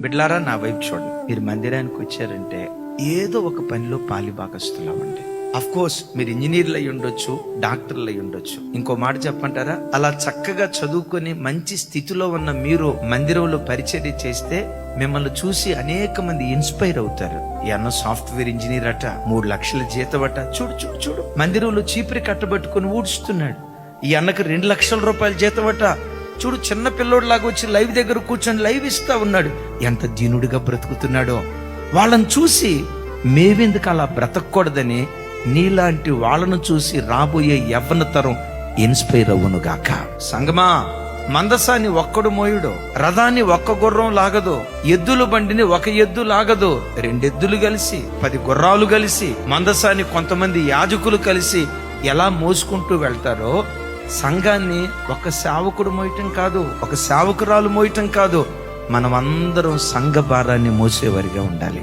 బిడ్లారా, నా వైపు చూడండి. మీరు మందిరానికి వచ్చారంటే ఏదో ఒక పనిలో పాలిభాగస్తులవ్వండి. అఫ్ కోర్స్ మీరు ఇంజనీర్లు అయి ఉండొచ్చు, డాక్టర్లు అయి ఉండొచ్చు. ఇంకో మాట చెప్పంటారా, అలా చక్కగా చదువుకొని మంచి స్థితిలో ఉన్న మీరు మందిరంలో పరిచర్య చేస్తే మిమ్మల్ని చూసి అనేక మంది ఇన్స్పైర్ అవుతారు. ఈ అన్న సాఫ్ట్వేర్ ఇంజనీర్ అట, 3 లక్షల జీతం అట, చూడు చూడు చూడు మందిరంలో చీపురి కట్టబెట్టుకుని ఊడుస్తున్నాడు. ఈ అన్నకు 2 లక్షల రూపాయల జీతం అట, చూడు చిన్న పిల్లోడు లాగా వచ్చి లైవ్ దగ్గర కూర్చొని లైవ్ ఇస్తా ఉన్నాడు. ఎంత దీనుడిగా బ్రతుకుతున్నాడో. వాళ్ళని చూసి మేవెందుకు అలా బ్రతకూడదని నీలాంటి వాళ్ళను చూసి రాబోయే యవ్వన తరం ఇన్స్పైర్ అవ్వను గాక. సంగమా, మందసాన్ని ఒక్కడు మోయుడు, రథాన్ని ఒక్క గుర్రం లాగదు, ఎద్దుల బండిని ఒక ఎద్దు లాగదు. 2 ఎద్దులు కలిసి 10 గుర్రాలు కలిసి మందసాన్ని కొంతమంది యాజకులు కలిసి ఎలా మోసుకుంటూ వెళ్తారో, సంఘాన్ని ఒక సేవకుడు మోయటం కాదు, ఒక సేవకురాలు మోయటం కాదు, మనమందరం సంఘ భారాన్ని మోసేవారిగా ఉండాలి.